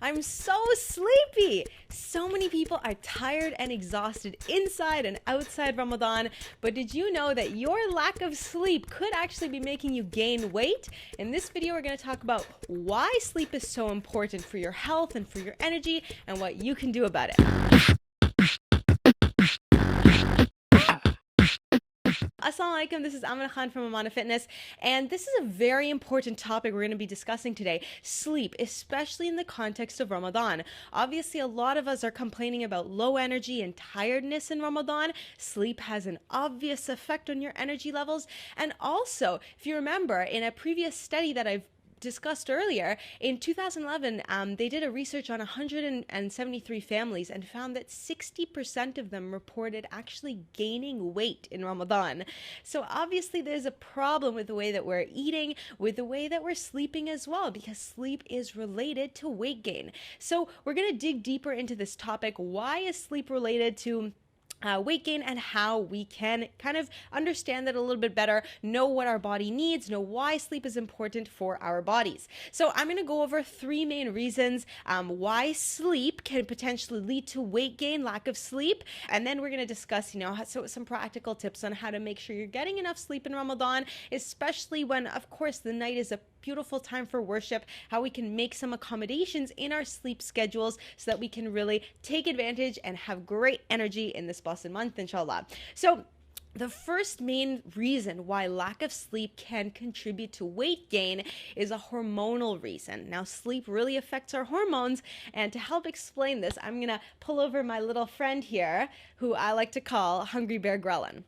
I'm so sleepy. So many people are tired and exhausted inside and outside Ramadan, but did you know that your lack of sleep could actually be making you gain weight? In this video, we're going to talk about why sleep is so important for your health and for your energy and what you can do about it. Assalamu alaikum, this is Amanah from Amanah Fitness, and this is a very important topic we're going to be discussing today, sleep, especially in the context of Ramadan. Obviously, a lot of us are complaining about low energy and tiredness in Ramadan. Sleep has an obvious effect on your energy levels, and also, if you remember, in a previous study that I've discussed earlier, in 2011, they did a research on 173 families and found that 60% of them reported actually gaining weight in Ramadan. So obviously there's a problem with the way that we're eating, with the way that we're sleeping as well, because sleep is related to weight gain. So we're going to dig deeper into this topic. Why is sleep related to weight gain, and how we can kind of understand that a little bit better, know what our body needs, know why sleep is important for our bodies. So I'm going to go over three main reasons why sleep can potentially lead to weight gain, lack of sleep, and then we're going to discuss, some practical tips on how to make sure you're getting enough sleep in Ramadan, especially when, of course, the night is a beautiful time for worship, how we can make some accommodations in our sleep schedules so that we can really take advantage and have great energy in this blessed month, inshallah. So the first main reason why lack of sleep can contribute to weight gain is a hormonal reason. Now, sleep really affects our hormones, and to help explain this, I'm going to pull over my little friend here, who I like to call Hungry Bear Ghrelin.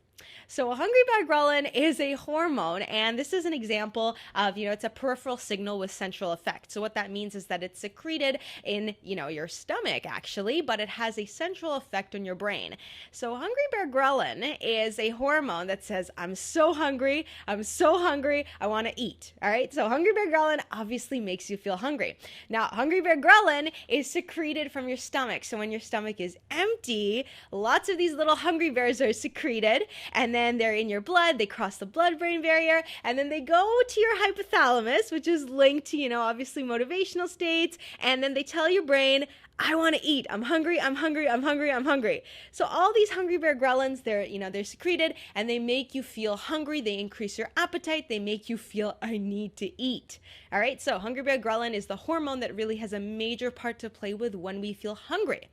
So a hungry bear ghrelin is a hormone, and this is an example of, it's a peripheral signal with central effect. So what that means is that it's secreted in, your stomach actually, but it has a central effect on your brain. So hungry bear ghrelin is a hormone that says, I'm so hungry, I want to eat. All right. So hungry bear ghrelin obviously makes you feel hungry. Now, hungry bear ghrelin is secreted from your stomach. So when your stomach is empty, lots of these little hungry bears are secreted, and then they're in your blood, they cross the blood-brain barrier, and then they go to your hypothalamus, which is linked to, obviously motivational states, and then they tell your brain, I want to eat, I'm hungry. So all these hungry bear ghrelins, they're secreted, and they make you feel hungry, they increase your appetite, they make you feel, I need to eat. All right, so hungry bear ghrelin is the hormone that really has a major part to play with when we feel hungry.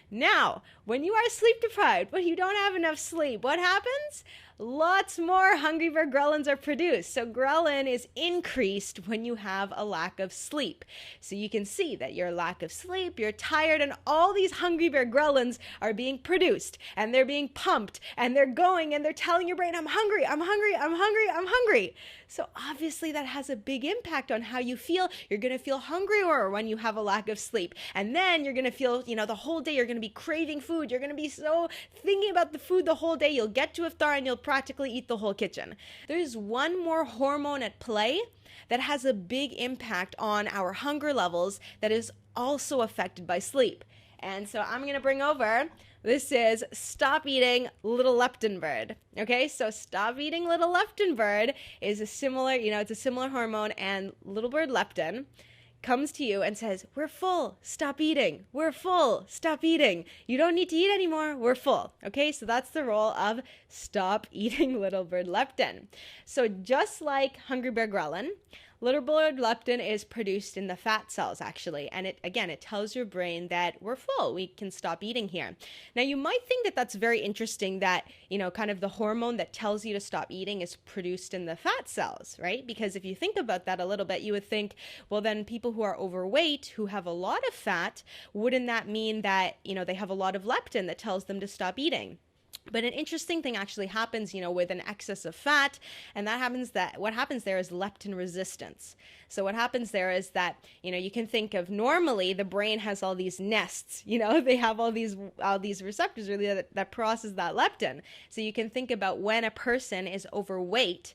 Now, when you are sleep deprived, when you don't have enough sleep, what happens? Lots more hungry bear ghrelins are produced. So ghrelin is increased when you have a lack of sleep. So you can see that your lack of sleep, you're tired, and all these hungry bear ghrelins are being produced, and they're being pumped, and they're going, and they're telling your brain, I'm hungry. So obviously that has a big impact on how you feel. You're going to feel hungrier when you have a lack of sleep. And then you're going to feel, the whole day you're going to be craving food. You're going to be so thinking about the food the whole day. You'll get to iftar and you'll practically eat the whole kitchen. There's one more hormone at play that has a big impact on our hunger levels that is also affected by sleep. And so I'm going to bring over, this is stop eating little leptin bird. Okay, so stop eating little leptin bird is a similar, it's a similar hormone, and little bird leptin comes to you and says, we're full, stop eating. We're full, stop eating. You don't need to eat anymore, we're full. Okay, so that's the role of stop eating little bird leptin. So just like hungry bear ghrelin, little bird leptin is produced in the fat cells actually, and it tells your brain that we're full, we can stop eating here. Now you might think that that's very interesting that, kind of the hormone that tells you to stop eating is produced in the fat cells, right? Because if you think about that a little bit, you would think, well then people who are overweight, who have a lot of fat, wouldn't that mean that, they have a lot of leptin that tells them to stop eating? But an interesting thing actually happens, with an excess of fat, and what happens there is leptin resistance. So what happens there is that, you can think of normally the brain has all these nests, they have all these receptors really that process that leptin. So you can think about when a person is overweight,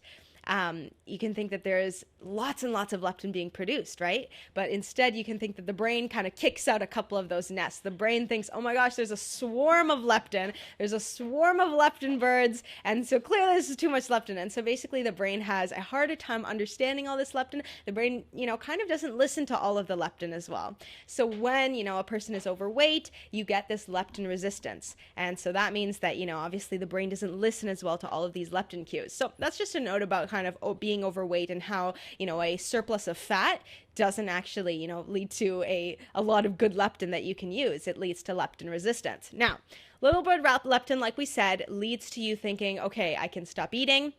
you can think that there's lots and lots of leptin being produced, right? But instead, you can think that the brain kind of kicks out a couple of those nests. The brain thinks, oh my gosh, there's a swarm of leptin. There's a swarm of leptin birds. And so clearly this is too much leptin. And so basically the brain has a harder time understanding all this leptin. The brain, kind of doesn't listen to all of the leptin as well. So when, a person is overweight, you get this leptin resistance. And so that means that, obviously the brain doesn't listen as well to all of these leptin cues. So that's just a note about kind of being overweight and how, a surplus of fat doesn't actually, lead to a lot of good leptin that you can use. It leads to leptin resistance. Now, little bit of leptin, like we said, leads to you thinking, okay, I can stop eating.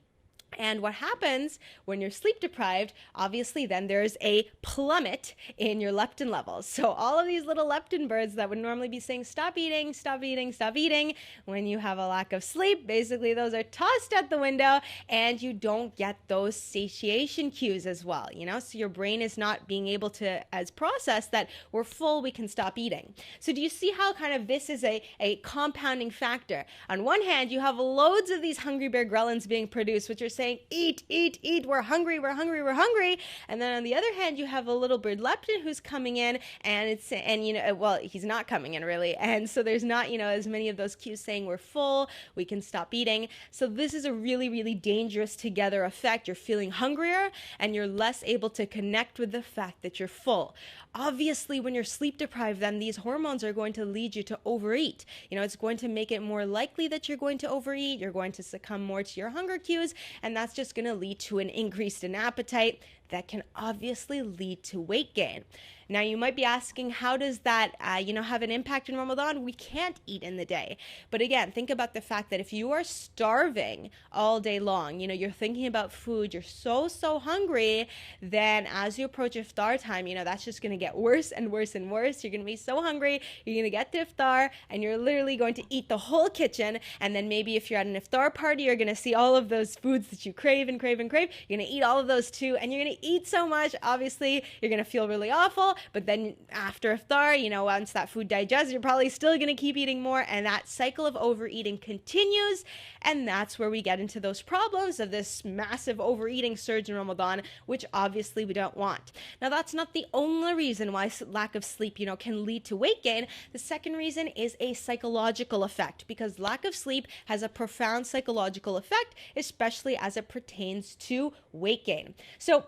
And what happens when you're sleep deprived, obviously then there's a plummet in your leptin levels. So all of these little leptin birds that would normally be saying, stop eating, stop eating, stop eating, when you have a lack of sleep, basically those are tossed out the window and you don't get those satiation cues as well, so your brain is not being able to as process that we're full, we can stop eating. So do you see how kind of this is a compounding factor? On one hand, you have loads of these hungry bear ghrelins being produced, which are saying, eat, eat, eat, we're hungry, we're hungry, we're hungry. And then on the other hand, you have a little bird leptin who's coming in and he's not coming in really. And so there's not, as many of those cues saying we're full, we can stop eating. So this is a really, really dangerous together effect. You're feeling hungrier and you're less able to connect with the fact that you're full. Obviously, when you're sleep deprived, then these hormones are going to lead you to overeat. It's going to make it more likely that you're going to overeat. You're going to succumb more to your hunger cues, and that's just going to lead to an increase in appetite that can obviously lead to weight gain. Now, you might be asking, how does that, have an impact in Ramadan? We can't eat in the day. But again, think about the fact that if you are starving all day long, you're thinking about food, you're so hungry, then as you approach iftar time, that's just going to get worse and worse and worse. You're going to be so hungry, you're going to get to iftar, and you're literally going to eat the whole kitchen. And then maybe if you're at an iftar party, you're going to see all of those foods that you crave and crave and crave. You're going to eat all of those too, and you're going to eat so much, obviously, you're going to feel really awful. But then after iftar, once that food digests, you're probably still going to keep eating more. And that cycle of overeating continues. And that's where we get into those problems of this massive overeating surge in Ramadan, which obviously we don't want. Now, that's not the only reason why lack of sleep, can lead to weight gain. The second reason is a psychological effect, because lack of sleep has a profound psychological effect, especially as it pertains to weight gain. So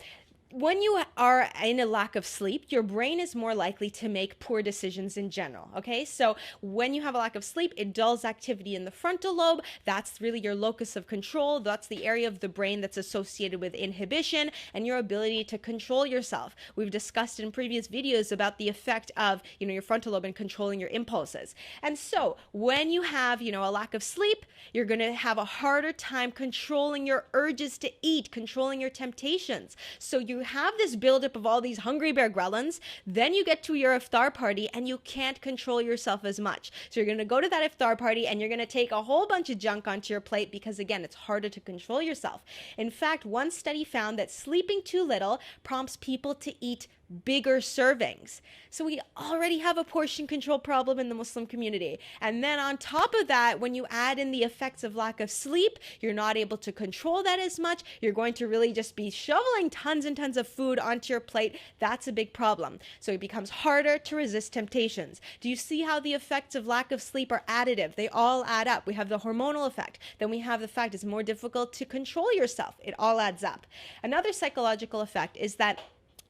when you are in a lack of sleep, your brain is more likely to make poor decisions in general, okay? So when you have a lack of sleep, it dulls activity in the frontal lobe. That's really your locus of control. That's the area of the brain that's associated with inhibition and your ability to control yourself. We've discussed in previous videos about the effect of, your frontal lobe and controlling your impulses. And so when you have, a lack of sleep, you're going to have a harder time controlling your urges to eat, controlling your temptations. So you have this buildup of all these hungry bear ghrelins, then you get to your iftar party and you can't control yourself as much. So you're going to go to that iftar party and you're going to take a whole bunch of junk onto your plate because, again, it's harder to control yourself. In fact, one study found that sleeping too little prompts people to eat bigger servings. So we already have a portion control problem in the Muslim community. And then on top of that, when you add in the effects of lack of sleep, you're not able to control that as much. You're going to really just be shoveling tons and tons of food onto your plate. That's a big problem. So it becomes harder to resist temptations. Do you see how the effects of lack of sleep are additive? They all add up. We have the hormonal effect. Then we have the fact it's more difficult to control yourself. It all adds up. Another psychological effect is that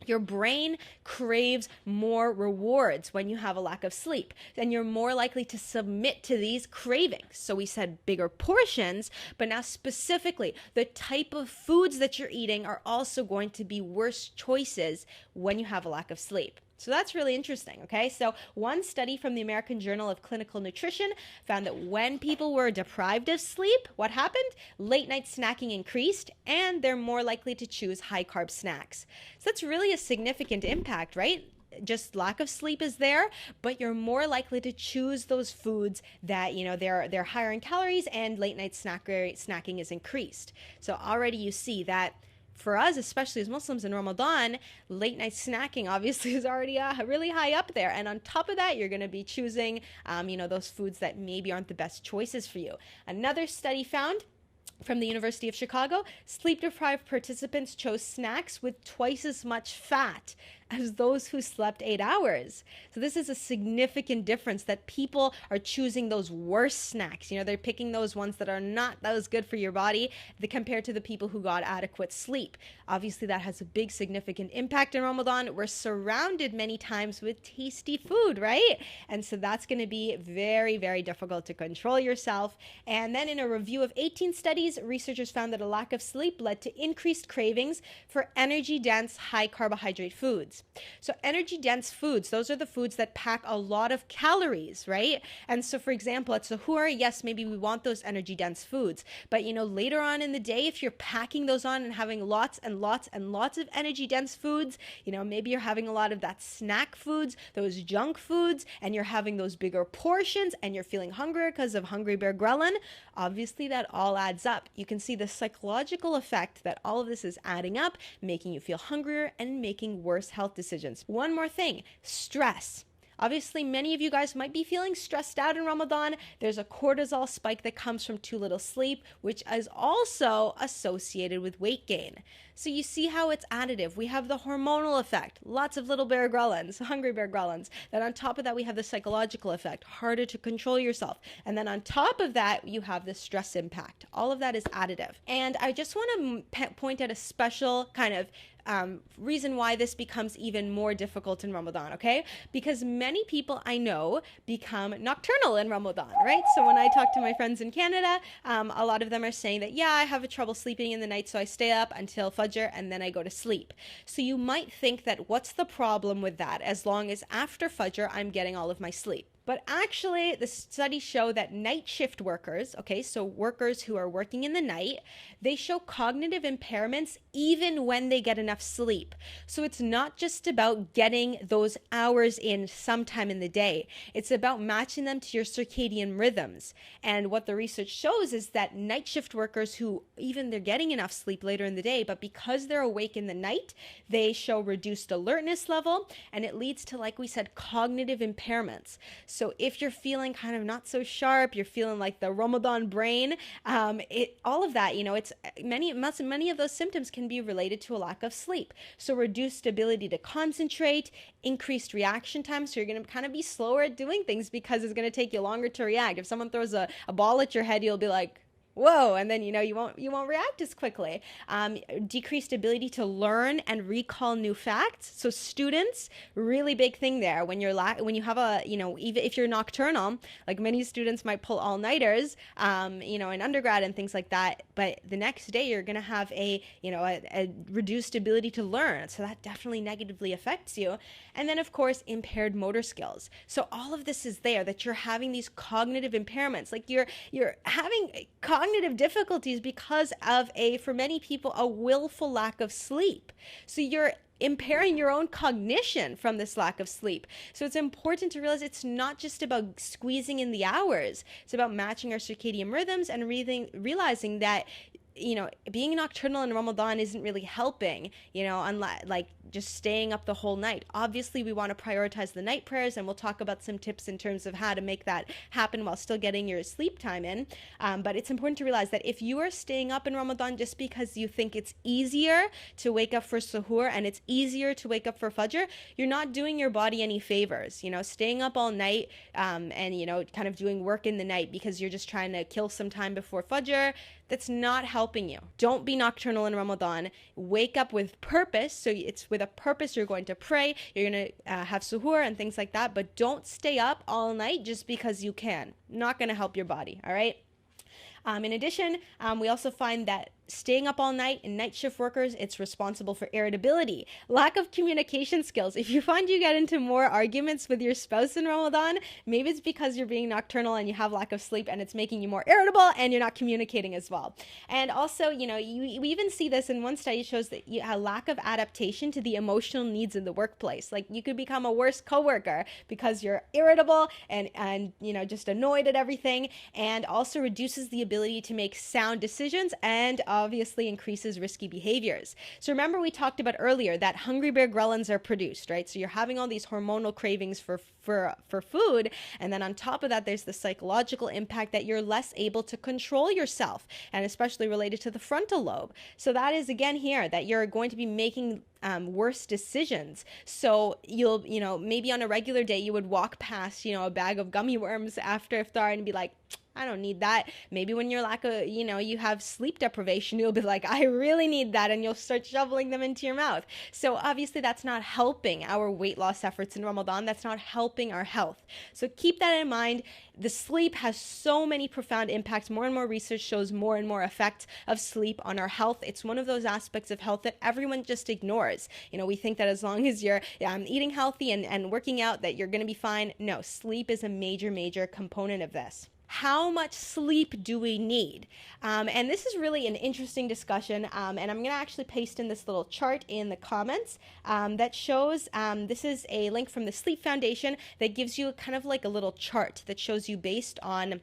your brain craves more rewards when you have a lack of sleep, and you're more likely to submit to these cravings. So we said bigger portions, but now specifically, the type of foods that you're eating are also going to be worse choices when you have a lack of sleep. So that's really interesting, okay? So one study from the American Journal of Clinical Nutrition found that when people were deprived of sleep, what happened? Late night snacking increased, and they're more likely to choose high-carb snacks. So that's really a significant impact, right? Just lack of sleep is there, but you're more likely to choose those foods that, they're higher in calories, and late night snacking is increased. So already you see that for us, especially as Muslims in Ramadan, late night snacking obviously is already really high up there. And on top of that, you're going to be choosing, those foods that maybe aren't the best choices for you. Another study found From the University of Chicago, sleep-deprived participants chose snacks with twice as much fat as those who slept 8 hours. So this is a significant difference, that people are choosing those worse snacks. They're picking those ones that are not those good for your body compared to the people who got adequate sleep. Obviously, that has a big significant impact in Ramadan. We're surrounded many times with tasty food, right? And so that's going to be very, very difficult to control yourself. And then in a review of 18 studies, researchers found that a lack of sleep led to increased cravings for energy-dense, high-carbohydrate foods. So energy-dense foods, those are the foods that pack a lot of calories, right? And so, for example, at Sahur, yes, maybe we want those energy-dense foods. But, later on in the day, if you're packing those on and having lots and lots and lots of energy-dense foods, maybe you're having a lot of that snack foods, those junk foods, and you're having those bigger portions, and you're feeling hungrier because of hungry bear ghrelin, obviously that all adds up. You can see the psychological effect that all of this is adding up, making you feel hungrier and making worse health decisions. One more thing, stress. Obviously, many of you guys might be feeling stressed out in Ramadan. There's a cortisol spike that comes from too little sleep, which is also associated with weight gain. So you see how it's additive. We have the hormonal effect, lots of little bear ghrelins, hungry bear ghrelins. Then on top of that, we have the psychological effect, harder to control yourself. And then on top of that, you have the stress impact. All of that is additive. And I just want to point out a special kind of reason why this becomes even more difficult in Ramadan, okay? Because many people I know become nocturnal in Ramadan, right? So when I talk to my friends in Canada, a lot of them are saying that, yeah, I have trouble sleeping in the night, so I stay up until Fajr and then I go to sleep. So you might think that what's the problem with that, as long as after Fajr I'm getting all of my sleep? But actually, the studies show that night shift workers, okay, so workers who are working in the night, they show cognitive impairments even when they get enough sleep. So it's not just about getting those hours in sometime in the day. It's about matching them to your circadian rhythms. And what the research shows is that night shift workers who even they're getting enough sleep later in the day, but because they're awake in the night, they show reduced alertness level, and it leads to, like we said, cognitive impairments. So if you're feeling kind of not so sharp, you're feeling like the Ramadan brain, all of that, it's many of those symptoms can be related to a lack of sleep. So reduced ability to concentrate, increased reaction time. So you're going to kind of be slower at doing things because it's going to take you longer to react. If someone throws a ball at your head, you'll be like, whoa, and then you won't react as quickly. Decreased ability to learn and recall new facts. So students, really big thing there. When you have even if you're nocturnal, like many students might pull all-nighters, in undergrad and things like that. But the next day you're gonna have a reduced ability to learn. So that definitely negatively affects you. And then of course impaired motor skills. So all of this is there, that you're having these cognitive impairments, like you're having cognitive difficulties because of for many people, a willful lack of sleep. So you're impairing your own cognition from this lack of sleep. So it's important to realize it's not just about squeezing in the hours. It's about matching our circadian rhythms and realizing that being nocturnal in Ramadan isn't really helping, unlike like just staying up the whole night. Obviously, we want to prioritize the night prayers, and we'll talk about some tips in terms of how to make that happen while still getting your sleep time in. But it's important to realize that if you are staying up in Ramadan just because you think it's easier to wake up for suhoor and it's easier to wake up for Fajr, you're not doing your body any favors. Staying up all night and kind of doing work in the night because you're just trying to kill some time before Fajr, that's not helping you. Don't be nocturnal in Ramadan. Wake up with purpose. So it's with a purpose. You're going to pray. You're going to have suhoor and things like that. But don't stay up all night just because you can. Not going to help your body. All right. In addition, we also find that staying up all night in night shift workers, it's responsible for irritability, lack of communication skills. If you find you get into more arguments with your spouse in Ramadan, maybe it's because you're being nocturnal and you have lack of sleep and it's making you more irritable and you're not communicating as well. And also, we even see this in one study shows that you have a lack of adaptation to the emotional needs in the workplace. Like you could become a worse coworker because you're irritable and just annoyed at everything, and also reduces the ability to make sound decisions and obviously increases risky behaviors. So remember, we talked about earlier that hungry bear ghrelins are produced, right? So you're having all these hormonal cravings for food, and then on top of that, there's the psychological impact that you're less able to control yourself, and especially related to the frontal lobe. So that is again here that you're going to be making worse decisions. So you'll, maybe on a regular day you would walk past, a bag of gummy worms after iftar and be like, I don't need that. Maybe when you're you have sleep deprivation, you'll be like, I really need that. And you'll start shoveling them into your mouth. So obviously that's not helping our weight loss efforts in Ramadan. That's not helping our health. So keep that in mind. The sleep has so many profound impacts. More and more research shows more and more effect of sleep on our health. It's one of those aspects of health that everyone just ignores. We think that as long as you're eating healthy and working out, that you're going to be fine. No, sleep is a major, major component of this. How much sleep do we need? And this is really an interesting discussion. And I'm going to actually paste in this little chart in the comments that shows, this is a link from the Sleep Foundation that gives you kind of like a little chart that shows you based on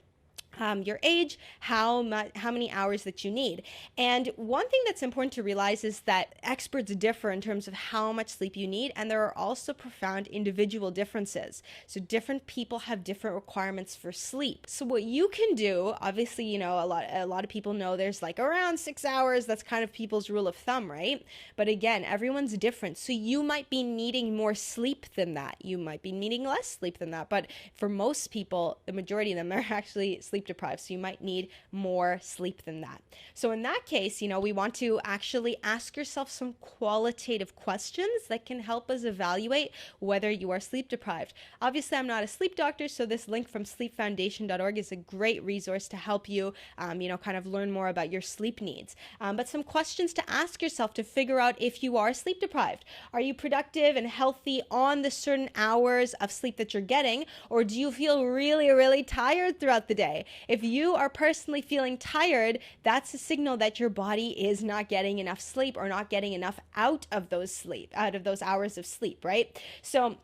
your age, how many hours that you need. And one thing that's important to realize is that experts differ in terms of how much sleep you need, and there are also profound individual differences. So different people have different requirements for sleep. So what you can do, obviously, a lot of people know there's like around 6 hours. That's kind of people's rule of thumb, right? But again, everyone's different. So you might be needing more sleep than that. You might be needing less sleep than that. But for most people, the majority of them are actually sleep deprived, so you might need more sleep than that. So in that case, we want to actually ask yourself some qualitative questions that can help us evaluate whether you are sleep deprived. Obviously, I'm not a sleep doctor, so this link from sleepfoundation.org is a great resource to help you, kind of learn more about your sleep needs. But some questions to ask yourself to figure out if you are sleep deprived. Are you productive and healthy on the certain hours of sleep that you're getting, or do you feel really, really tired throughout the day? If you are personally feeling tired, that's a signal that your body is not getting enough sleep or not getting enough out of those hours of sleep, right? So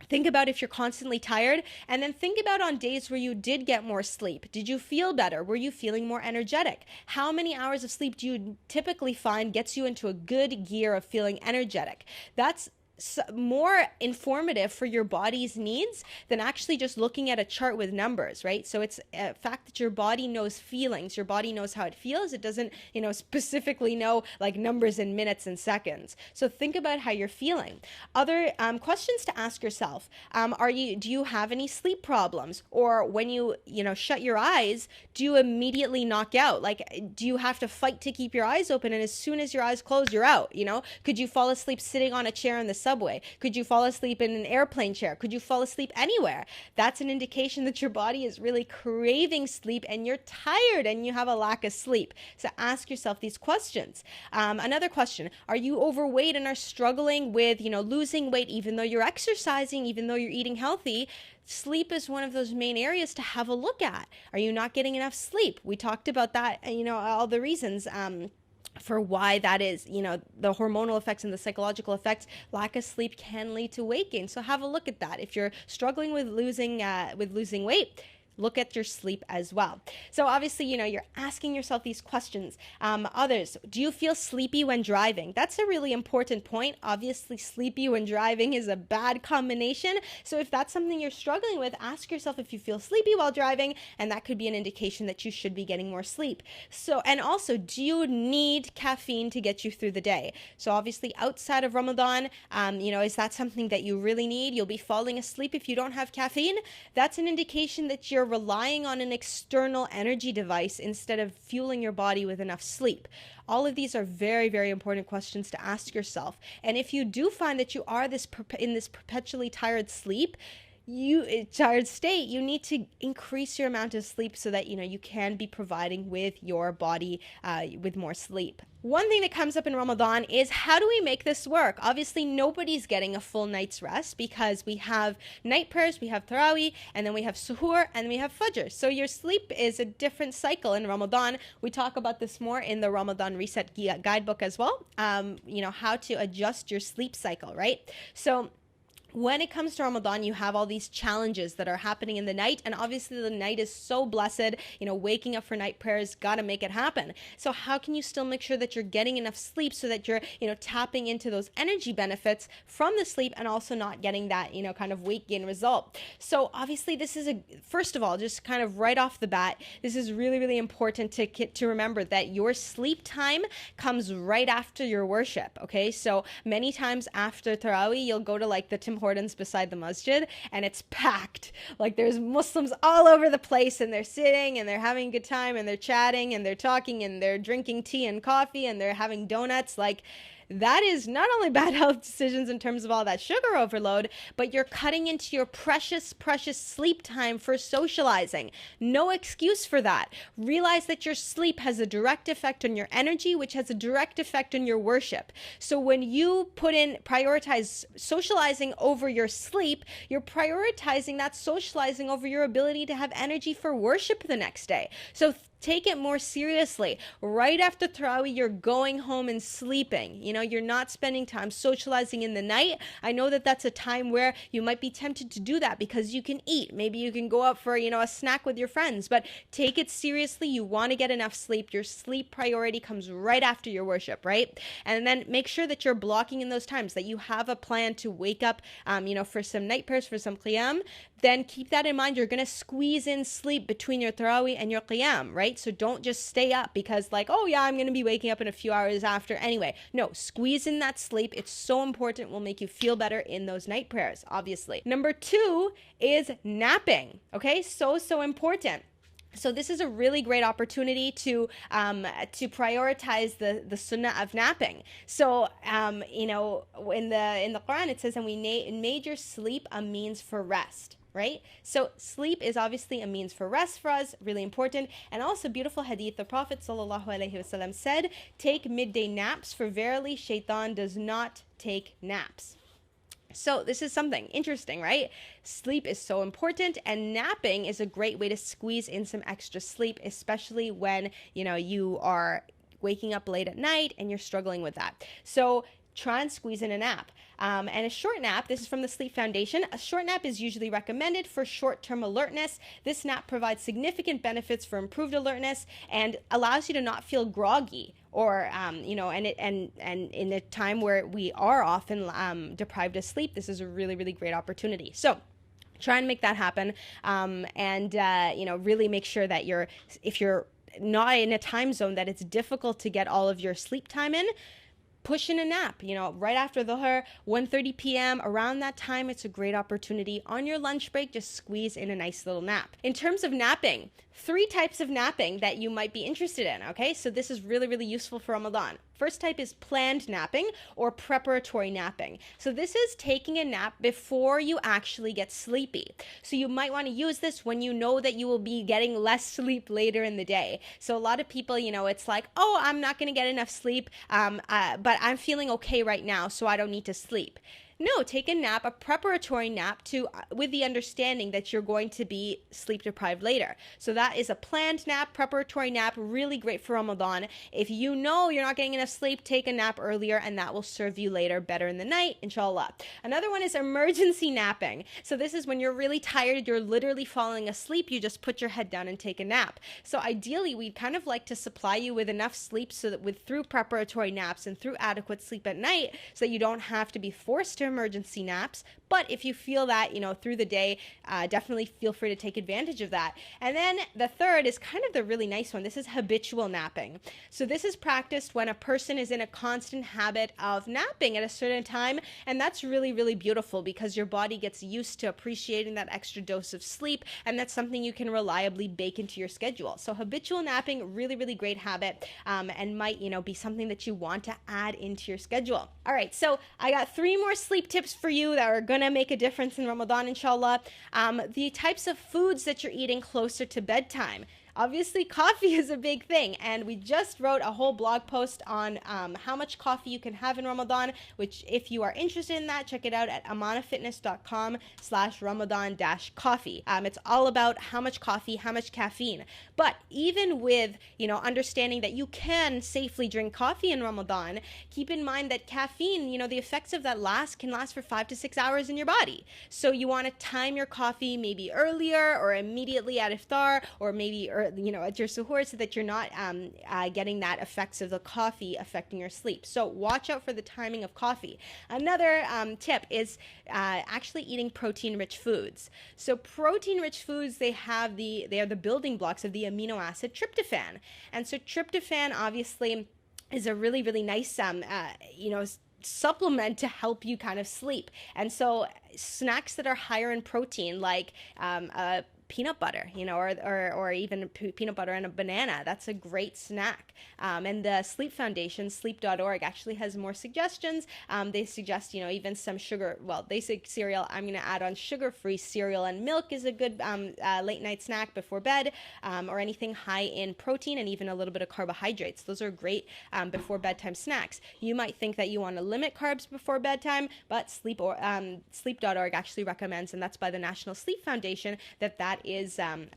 think about if you're constantly tired, and then think about on days where you did get more sleep. Did you feel better? Were you feeling more energetic? How many hours of sleep do you typically find gets you into a good gear of feeling energetic? That's more informative for your body's needs than actually just looking at a chart with numbers, right? So it's a fact that your body knows feelings, your body knows how it feels. It doesn't, specifically know like numbers in minutes and seconds. So think about how you're feeling. Other questions to ask yourself: do you have any sleep problems? Or when you shut your eyes, do you immediately knock out? Like, do you have to fight to keep your eyes open? And as soon as your eyes close, you're out. Could you fall asleep sitting on a chair in the subway? Could you fall asleep in an airplane chair? Could you fall asleep anywhere? That's an indication that your body is really craving sleep and you're tired and you have a lack of sleep. So ask yourself these questions. Another question: are you overweight and are struggling with, losing weight even though you're exercising, even though you're eating healthy? Sleep is one of those main areas to have a look at. Are you not getting enough sleep? We talked about that, all the reasons for why that is, the hormonal effects and the psychological effects. Lack of sleep can lead to weight gain. So have a look at that. If you're struggling with losing weight, look at your sleep as well. So obviously, you're asking yourself these questions. Others: do you feel sleepy when driving? That's a really important point. Obviously, sleepy when driving is a bad combination. So if that's something you're struggling with, ask yourself if you feel sleepy while driving, and that could be an indication that you should be getting more sleep. So, and also, do you need caffeine to get you through the day? So obviously, outside of Ramadan, is that something that you really need? You'll be falling asleep if you don't have caffeine. That's an indication that you're relying on an external energy device instead of fueling your body with enough sleep. All of these are very, very important questions to ask yourself. And if you do find that you are in this perpetually tired state, you need to increase your amount of sleep so that you can be providing with your body with more sleep. One thing that comes up in Ramadan is, how do we make this work? Obviously, nobody's getting a full night's rest because we have night prayers, we have taraweeh, and then we have suhoor, and we have fajr. So your sleep is a different cycle in Ramadan. We talk about this more in the Ramadan Reset guidebook as well. How to adjust your sleep cycle, right? So when it comes to Ramadan, you have all these challenges that are happening in the night. And obviously the night is so blessed, waking up for night prayers, got to make it happen. So how can you still make sure that you're getting enough sleep so that you're, tapping into those energy benefits from the sleep and also not getting that, kind of weight gain result? So obviously this is first of all, just kind of right off the bat, this is really, really important to remember that your sleep time comes right after your worship. Okay. So many times after Taraweeh, you'll go to like the Tim Hortons beside the masjid and it's packed. Like there's Muslims all over the place and they're sitting and they're having a good time and they're chatting and they're talking and they're drinking tea and coffee and they're having donuts. Like that is not only bad health decisions in terms of all that sugar overload, but you're cutting into your precious, precious sleep time for socializing. No excuse for that. Realize that your sleep has a direct effect on your energy, which has a direct effect on your worship. So when you prioritize socializing over your sleep, you're prioritizing that socializing over your ability to have energy for worship the next day. So take it more seriously. Right after Taraweeh, you're going home and sleeping. You're not spending time socializing in the night. I know that that's a time where you might be tempted to do that because you can eat. Maybe you can go out for, a snack with your friends, but take it seriously. You want to get enough sleep. Your sleep priority comes right after your worship, right? And then make sure that you're blocking in those times, that you have a plan to wake up, for some night prayers, for some qiyam. Then keep that in mind. You're going to squeeze in sleep between your Taraweeh and your qiyam, right? So don't just stay up because like, oh yeah, I'm going to be waking up in a few hours after anyway. No, squeeze in that sleep. It's so important. It will make you feel better in those night prayers, obviously. Number 2 is napping. Okay, so important. So this is a really great opportunity to prioritize the sunnah of napping. So in the Quran it says, and we made your sleep a means for rest. Right? So sleep is obviously a means for rest for us, really important. And also beautiful hadith, the Prophet ﷺ said, take midday naps, for verily shaitan does not take naps. So this is something interesting, right? Sleep is so important, and napping is a great way to squeeze in some extra sleep, especially when, you are waking up late at night and you're struggling with that. So try and squeeze in a nap. And a short nap, this is from the Sleep Foundation, a short nap is usually recommended for short-term alertness. This nap provides significant benefits for improved alertness and allows you to not feel groggy or, and in a time where we are often deprived of sleep, this is a really, really great opportunity. So try and make that happen, and really make sure that if you're not in a time zone that it's difficult to get all of your sleep time in, push in a nap, right after the 1:30 p.m. Around that time, it's a great opportunity. On your lunch break, just squeeze in a nice little nap. In terms of napping, 3 types of napping that you might be interested in, okay? So this is really, really useful for Ramadan. First type is planned napping or preparatory napping. So this is taking a nap before you actually get sleepy. So you might want to use this when you know that you will be getting less sleep later in the day. So a lot of people, it's like, oh, I'm not going to get enough sleep, but I'm feeling okay right now, so I don't need to sleep. No, take a nap, a preparatory nap with the understanding that you're going to be sleep deprived later. So that is a planned nap, preparatory nap, really great for Ramadan. If you know you're not getting enough sleep, take a nap earlier and that will serve you later better in the night, inshallah. Another one is emergency napping. So this is when you're really tired, you're literally falling asleep, you just put your head down and take a nap. So ideally, we'd kind of like to supply you with enough sleep so that through preparatory naps and through adequate sleep at night so that you don't have to be forced to emergency naps. But if you feel that, through the day, definitely feel free to take advantage of that. And then the third is kind of the really nice one. This is habitual napping. So this is practiced when a person is in a constant habit of napping at a certain time. And that's really, really beautiful because your body gets used to appreciating that extra dose of sleep. And that's something you can reliably bake into your schedule. So habitual napping, really, really great habit, and might, be something that you want to add into your schedule. All right, so I got 3 more sleep tips for you that are going to make a difference in Ramadan, inshallah. The types of foods that you're eating closer to bedtime. obviously coffee is a big thing, and we just wrote a whole blog post on how much coffee you can have in Ramadan, which if you are interested in that, check it out at amanahfitness.com/Ramadan-coffee. It's all about how much coffee, how much caffeine. But even with, understanding that you can safely drink coffee in Ramadan, keep in mind that caffeine, the effects of that can last for 5 to 6 hours in your body. So you want to time your coffee maybe earlier or immediately at iftar, or maybe at your suhoor, so that you're not getting that effects of the coffee affecting your sleep. So watch out for the timing of coffee. Another tip is actually eating protein-rich foods. So protein-rich foods, they are the building blocks of the amino acid tryptophan. And so tryptophan obviously is a really, really nice supplement to help you kind of sleep. And so snacks that are higher in protein, like peanut butter, or even peanut butter and a banana. That's a great snack. And the Sleep Foundation, sleep.org, actually has more suggestions. They suggest, even some sugar. Well, they say cereal. I'm going to add on sugar-free cereal, and milk is a good late night snack before bed, or anything high in protein and even a little bit of carbohydrates. Those are great before bedtime snacks. You might think that you want to limit carbs before bedtime, but sleep.org actually recommends, and that's by the National Sleep Foundation, that is a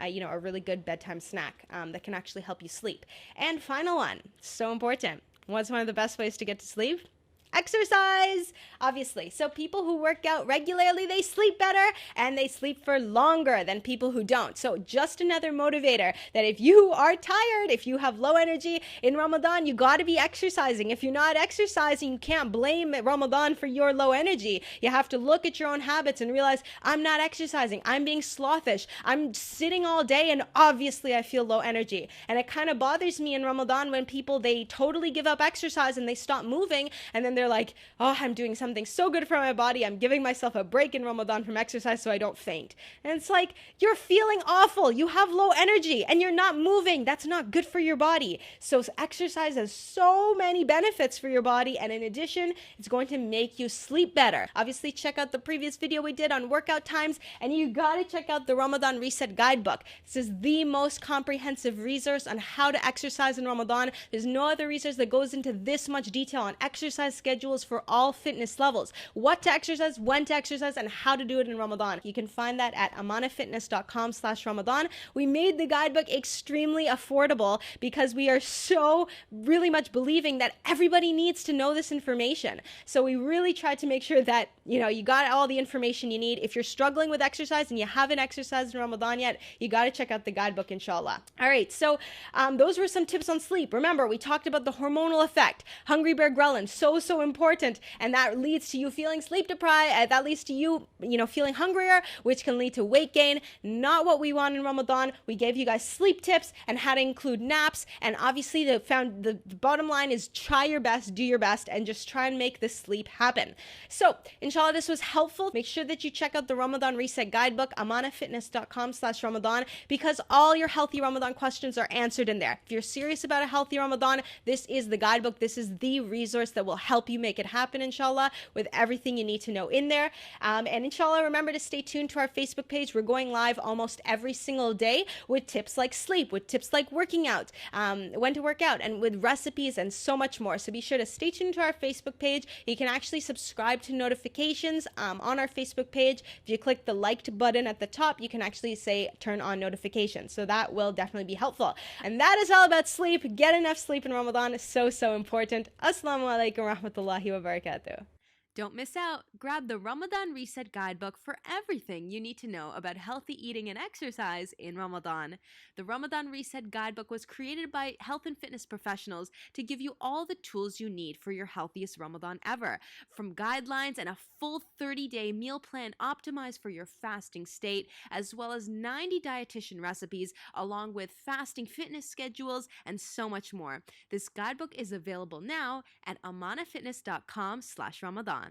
really good bedtime snack that can actually help you sleep. And final one, so important. What's one of the best ways to get to sleep? Exercise, obviously. So people who work out regularly, they sleep better, and they sleep for longer than people who don't. So just another motivator that if you are tired, if you have low energy in Ramadan, you got to be exercising. If you're not exercising, you can't blame Ramadan for your low energy. You have to look at your own habits and realize, I'm not exercising. I'm being slothish. I'm sitting all day, and obviously I feel low energy. And it kind of bothers me in Ramadan when people, they totally give up exercise and they stop moving, and then they're like, oh, I'm doing something so good for my body. I'm giving myself a break in Ramadan from exercise so I don't faint. And it's like, you're feeling awful. You have low energy and you're not moving. That's not good for your body. So exercise has so many benefits for your body. And in addition, it's going to make you sleep better. Obviously, check out the previous video we did on workout times, and you got to check out the Ramadan Reset Guidebook. This is the most comprehensive resource on how to exercise in Ramadan. There's no other resource that goes into this much detail on exercise schedules for all fitness levels, what to exercise, when to exercise, and how to do it in Ramadan. You can find that at amanahfitness.com/Ramadan. We made the guidebook extremely affordable because we are so really much believing that everybody needs to know this information. So we really tried to make sure that, you got all the information you need. If you're struggling with exercise and you haven't exercised in Ramadan yet, you got to check out the guidebook, inshallah. All right, so those were some tips on sleep. Remember, we talked about the hormonal effect. Hungry bear ghrelin, so important, and that leads to you feeling sleep deprived. That leads to you, feeling hungrier, which can lead to weight gain. Not what we want in Ramadan. We gave you guys sleep tips and how to include naps, and obviously the bottom line is try your best, do your best, and just try and make this sleep happen. So, inshallah, this was helpful. Make sure that you check out the Ramadan Reset Guidebook, amanahfitness.com/Ramadan, because all your healthy Ramadan questions are answered in there. If you're serious about a healthy Ramadan, this is the guidebook. This is the resource that will help you make it happen, inshallah, with everything you need to know in there. And inshallah, remember to stay tuned to our Facebook page. We're going live almost every single day with tips like sleep, with tips like working out, when to work out, and with recipes and so much more. So be sure to stay tuned to our Facebook page. You can actually subscribe to notifications on our Facebook page. If you click the liked button at the top, you can actually say turn on notifications. So that will definitely be helpful. And that is all about sleep. Get enough sleep in Ramadan is so important. Assalamu alaikum wa rahmatullahi wa barakatuh. Don't miss out. Grab the Ramadan Reset Guidebook for everything you need to know about healthy eating and exercise in Ramadan. The Ramadan Reset Guidebook was created by health and fitness professionals to give you all the tools you need for your healthiest Ramadan ever. From guidelines and a full 30-day meal plan optimized for your fasting state, as well as 90 dietitian recipes, along with fasting fitness schedules, and so much more. This guidebook is available now at amanahfitness.com/Ramadan.